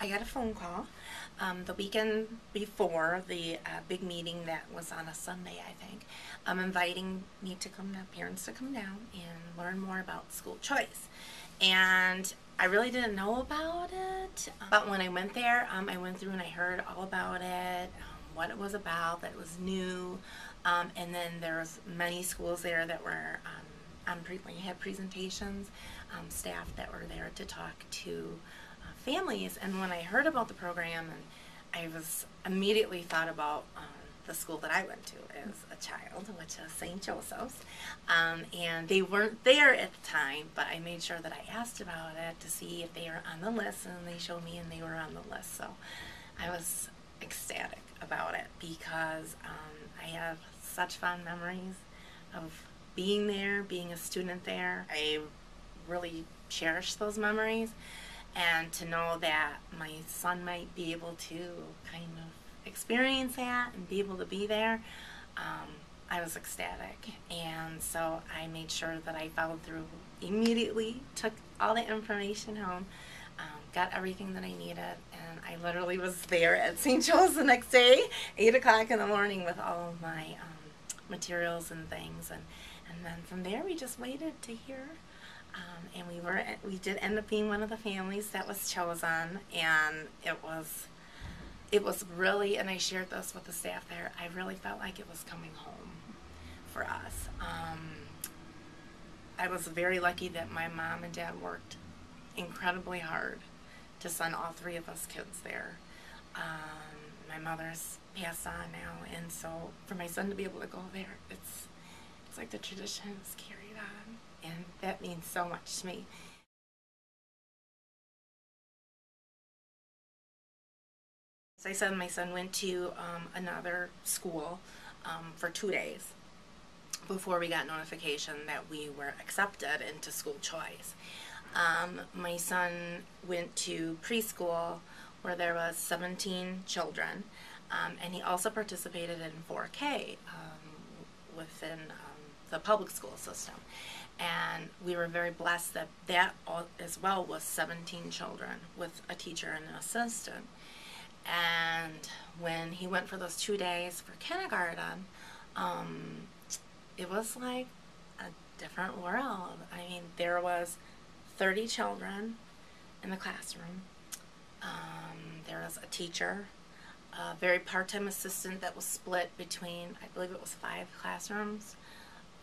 I got a phone call the weekend before the big meeting that was on a Sunday, I think, inviting me to come down, parents to come down and learn more about school choice. And I really didn't know about it, but when I went there, I went through and I heard all about it, what it was about, that it was new, and then there was many schools there that were had presentations, staff that were there to talk to families. And when I heard about the program, and I was immediately thought about the school that I went to as a child, which is St. Joseph's. And they weren't there at the time, but I made sure that I asked about it to see if they were on the list, and they showed me and they were on the list. So I was ecstatic about it because I have such fond memories of being there, being a student there. I really cherish those memories, and to know that my son might be able to kind of experience that and be able to be there, I was ecstatic. And so I made sure that I followed through immediately, took all the information home, got everything that I needed, and I literally was there at St. Joe's the next day, 8 o'clock in the morning, with all of my materials and things. And then from there we just waited to hear. And we did end up being one of the families that was chosen, and it was really, and I shared this with the staff there, I really felt like it was coming home for us. I was very lucky that my mom and dad worked incredibly hard to send all three of us kids there. My mother's passed on now, and so for my son to be able to go there, it's like the tradition is carried on, and that means so much to me. As I said, my son went to another school for 2 days before we got notification that we were accepted into school choice. My son went to preschool where there was 17 children, and he also participated in 4K within the public school system. And we were very blessed that as well was 17 children with a teacher and an assistant. And when he went for those 2 days for kindergarten, it was like a different world. I mean, there was 30 children in the classroom. There was a teacher, a very part-time assistant that was split between, I believe it was 5 classrooms.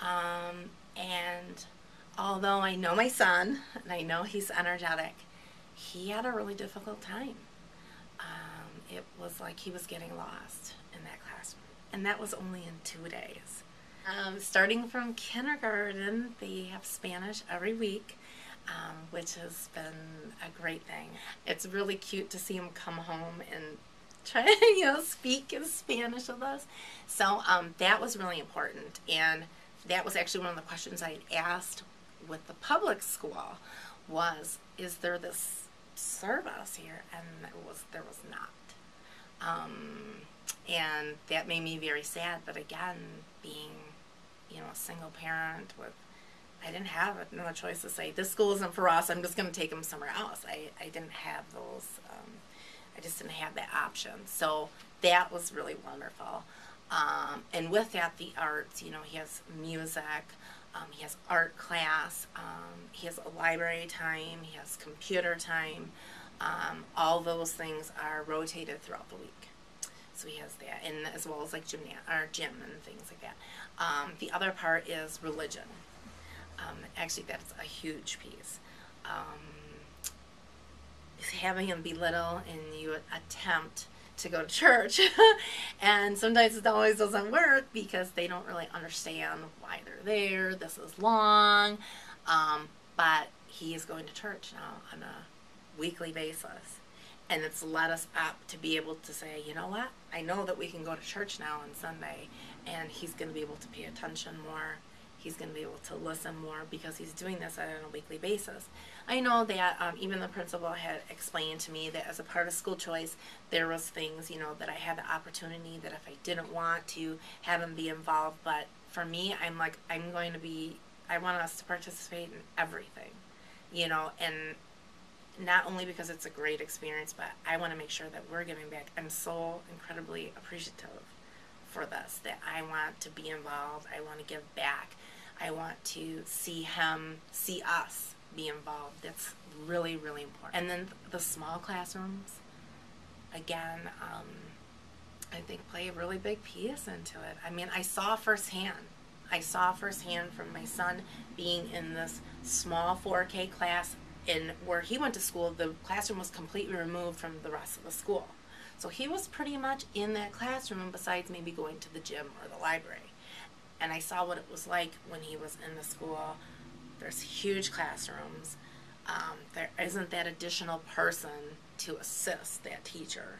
And although I know my son, and I know he's energetic, he had a really difficult time. It was like he was getting lost in that classroom. And that was only in 2 days. Starting from kindergarten, they have Spanish every week, which has been a great thing. It's really cute to see him come home and try to, speak in Spanish with us. So that was really important. And that was actually one of the questions I had asked with the public school was, is there this service here? And there was not. And that made me very sad, but again, being, a single parent I didn't have another choice to say, this school isn't for us, I'm just going to take them somewhere else. I didn't have those, I just didn't have that option. So that was really wonderful. And with that, the arts, he has music, he has art class, he has a library time, he has computer time. All those things are rotated throughout the week. So he has that, and as well as like gym and things like that. The other part is religion. Actually, that's a huge piece. Having him be little and you attempt to go to church, and sometimes it always doesn't work because they don't really understand why they're there. This is long, but he is going to church now on a weekly basis. And it's led us up to be able to say, you know what? I know that we can go to church now on Sunday, and he's going to be able to pay attention more. He's going to be able to listen more because he's doing this on a weekly basis. I know that even the principal had explained to me that as a part of school choice, there was things, that I had the opportunity that if I didn't want to have him be involved. But for me, I want us to participate in everything, and not only because it's a great experience, but I want to make sure that we're giving back. I'm so incredibly appreciative for this, that I want to be involved. I want to give back. I want to see us be involved. That's really, really important. And then the small classrooms, again, I think play a really big piece into it. I mean, I saw firsthand from my son being in this small 4K class in where he went to school. The classroom was completely removed from the rest of the school. So he was pretty much in that classroom besides maybe going to the gym or the library. And I saw what it was like when he was in the school. There's huge classrooms. There isn't that additional person to assist that teacher.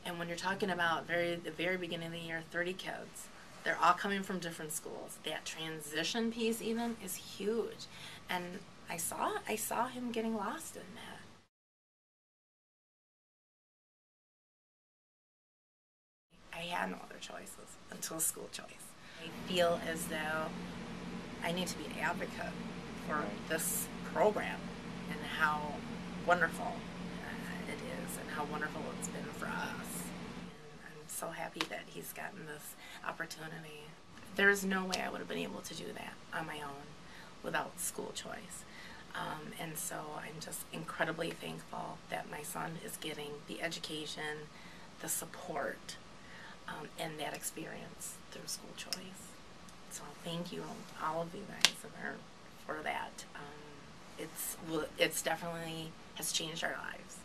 And when you're talking about the very beginning of the year, 30 kids, they're all coming from different schools. That transition piece even is huge. And I saw him getting lost in that. I had no other choices until school choice. I feel as though I need to be an advocate for this program and how wonderful it is and how wonderful it's been for us. And I'm so happy that he's gotten this opportunity. There's no way I would have been able to do that on my own without school choice. And so I'm just incredibly thankful that my son is getting the education, the support, and that experience through school choice. So thank you, all of you guys, for that. It's definitely has changed our lives.